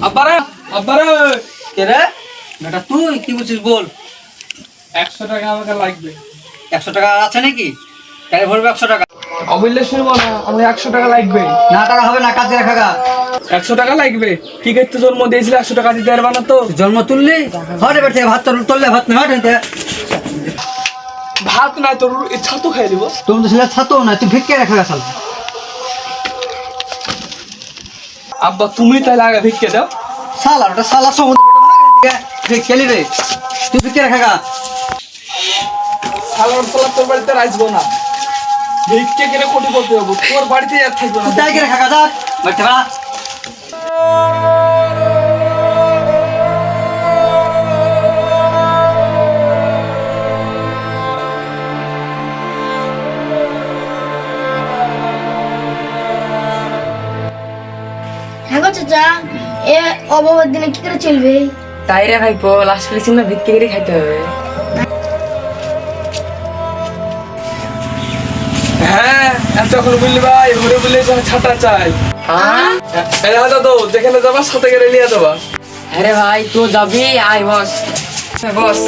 আব্বারা আব্বারা কে রে বেটা তুই কি বলছিস বল। 100 টাকা আমাকে লাগবে। 100 টাকা আছে নাকি? তাই ভরবে 100 টাকা। অবশ্যই শুনবো না, আমাকে 100 টাকা লাগবে। না টাকা হবে না, কাজে রাখা। 100 টাকা লাগবে। কি করতে জন্ম দিয়েছিল 100 টাকা দিতে পারবা না তো? জন্ম তুললি হরে বেটে ভাত তুললে ভাত না হটে। ভাত নাই তোর ছাতু খাই দিব। তুমি তো ছেলে ছাতো না, তুই ভিক্ষে রাখা গেছাল। আব্বা তুমি তাই লাগা ভিক্ষে দাও। শালা ওটা শালা সমুদ্র ভিক্ষে রে, তুই ভিক্ষে রাখা গা। সালার সালা তোর বাড়িতে আসবো না, ভিক্ষে করে কোটি করতে যাবো, তোর বাড়িতে আর থাকবো না। তাই করে খাগা যা বেটা না। হ্যাঁ গো চাচা, এ অভাবের দিনে কি করে চলবে? তাই রে ভাইপো, লাস্ট ফিনিশিং না ভিক্ষে করে খাইতে হবে। হ্যাঁ এখন বললি ভাই ঘরে বললে ছাতা চাই। হ্যাঁ দাদা যেখানে যাবা সাথে করে নিয়ে যাবা। আরে ভাই তুই যাবি, আয় বস। বস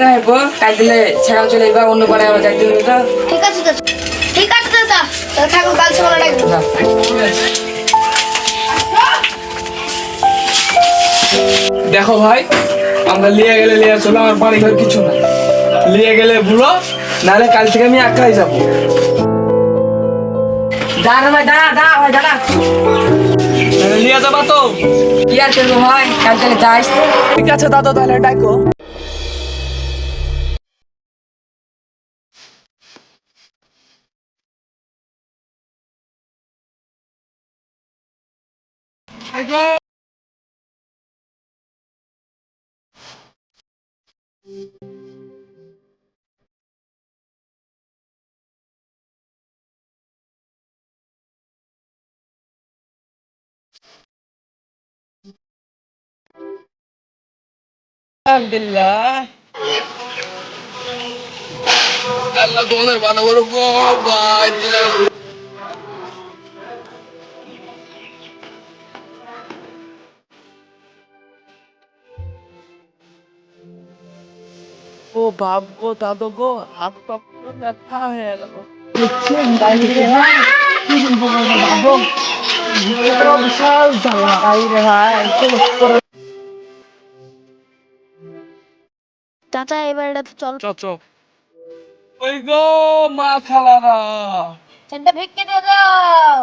ভাইপো, কাজ দিলে সেখানে চলে যাবা, অন্য পাড়ায় আবার যাইতে হবে তো। ঠিক আছে চাচা, ঠিক আছে চাচা, তাহলে থাকো, কাল সকালে ডাকবো। দেখো ভাই, আমরা লিয়ে গেলে লিয়ে চলো, আমার বাড়ি ঘর কিছু না। লিয়ে গেলে বুড়ো, নাহলে কাল থেকে আমি একাই যাবো। দাঁড়া ভাই, দাঁড়া ভাই, দাঁড়া। নিয়ে যাবা তো? কি আর করবো ভাই, কাল তাহলে যাইস। ঠিক আছে দাদা, তাহলে ডাকো। আলহামদুলিল্লাহ। আল্লাহ তোমাদের ভালো করুক গো ভাই। ও বাপ গো, দাদু গো, হাত পা পুরো ব্যথা হয়ে গেল। বিশাল জ্বালা চাচা এবার এটা তো চল, চ ওই গো মা খালারা, সেটা ভিক্ষে দিয়ে দাও।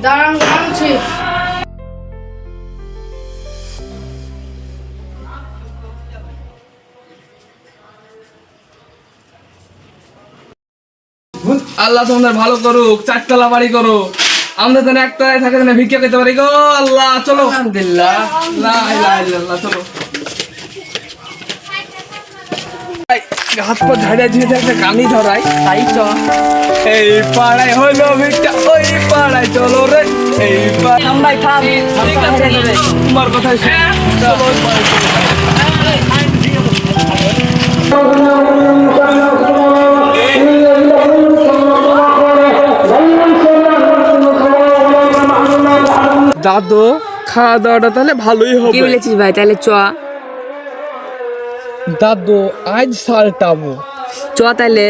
দাঁড়ান আনছি। আল্লাহ তোমাদের ভালো করুক, চারতলা বাড়ি করো, আমরা যেন একতলায় থাকে যেন ভিক্ষা খেতে পারি গো আল্লাহ। চলো আলহামদুলিল্লাহ। লা ইলাহা ইল্লাল্লাহ, চলো। হাত পা ঝাড়িয়ে দিয়ে একটা কানি ধরাই, তাই চ। এই পাড়ায় হইলো ভিক্ষা, ওই পাড়ায় চলো রে। এই পাড়ায় থাম ভাই, থাম। ঠিক আছে, তোমার কথাই চলো ওই পাড়ায় চলো। দাদু খাওয়া দাওয়াটা তাহলে ভালোই কি হবে। বলেছিস ভাই, তাহলে চ। দাদু আজ সালটাবো। চ তাহলে।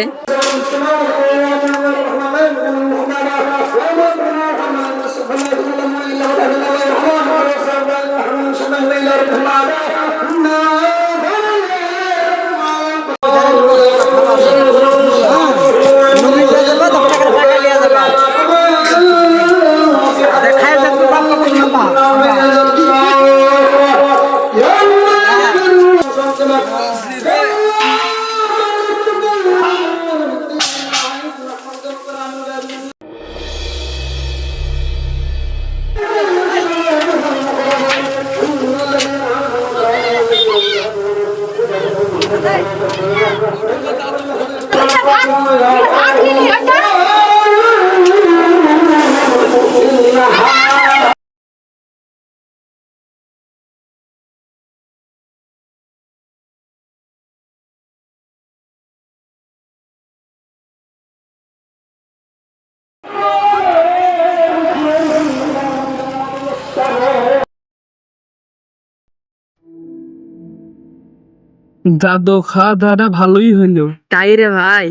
দাদু খাওয়া দাওয়াটা ভালোই হইলো। তাই রে ভাই।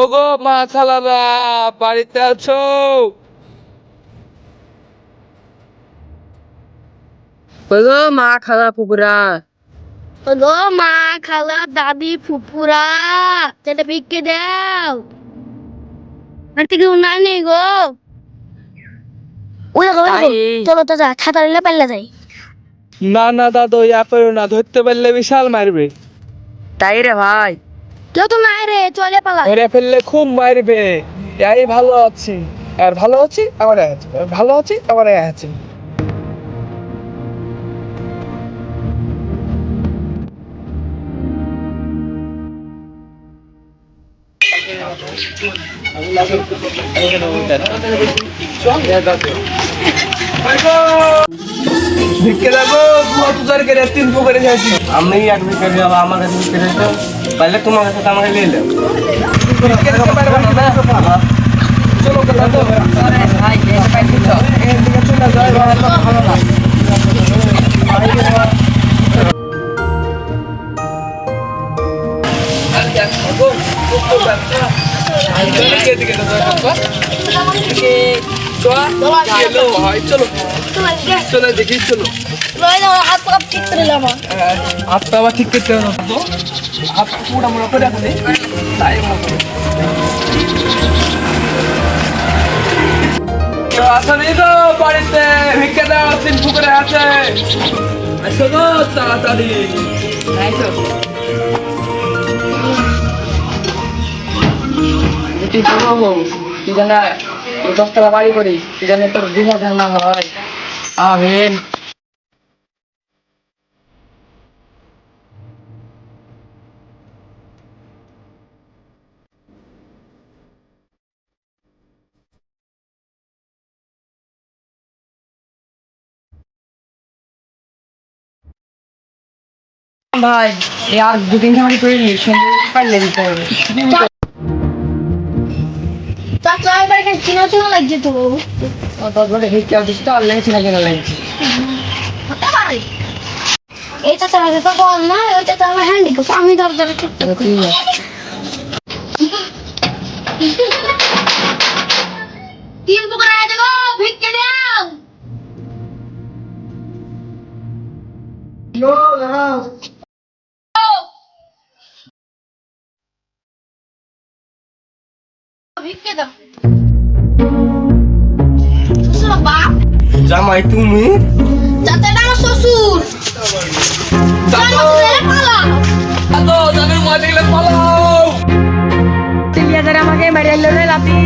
ওগো মা খালারা, বাড়িতে আছো? ওই গো মা খালা পুকুরা। গো মা খালা দাদি ফুপুরা সেটা ভিক্ষে দাও। বাড়িতে কেউ না নেই গো। ওই দেখো, ওই দেখো। তাই। চলো চাচা ছাতা নিলে পাল্লা যাই। না না দাদু, ইয়া করো না, ধরতে পারলে বিশাল মারবে। তাই রে ভাই। কেউ তো নাই রে, চলে পালা। মেরে ফেললে খুব মারবে। এই ভালো আছি, আর ভালো আছি আবার আছে, ভালো আছি আবার আছে। ভিক্ষে দেবো, বুয়া তুজার করে 3 পুকুরে যাচ্ছি। আমি এক বিকেট যাবো, আমার কাছে বিকেট এসো, পাইলে তোমার কাছে তো আমাকে নিয়ে যাও। ভিক্ষে দিতে পারবে না। চলো দাদু, আরে ভাই এই পাই দিছ। এদিকে চলে যাই, ভালো না। চলো চলো দেখি, চলো হাত পা ঠিক করে নিলাম। হাতটা আবার ঠিক করতে হবে না তো, হাত পুরা মোড়া করে রাখলে তাই মতো। কেউ আসো নেই তো বাড়িতে? ভিক্ষা দেওয়া 3 পুকুরে আছে, আসো গো তাড়াতাড়ি। তুই করবো তুই জানা 10 টাকা বাড়ি করি, তুই জানে তোর বিনা ধান না হয়। আমিন। ভাই আর 2-3 খামারি করে নি, সুন্দর পারলে দিতে হবে। চাচা এবার এখানে চিনা চিনা লাগছে তো। ও 10 বলে হিট আর দিতে আর লেগেছে না কেন লাগছে। হতে পারে। এই চাচা আমাকে তো বল না, ওই চাচা আমার হ্যান্ডিক্যাপ, আমি দরজাটা ঠিক তাহলে তুই যা। তিন পুকুরে আছে গো, ভিক্ষে দাও। ভিক্ষে দাও। শ্বশুর বাপ, জামাই তুমি? চাচা এটা আমার শ্বশুর। দাদু, পালা। দাদু, দাদুর মা দেখলে পালাও। তুই লিয়া আমাকে মেরে এলো রে লাতি।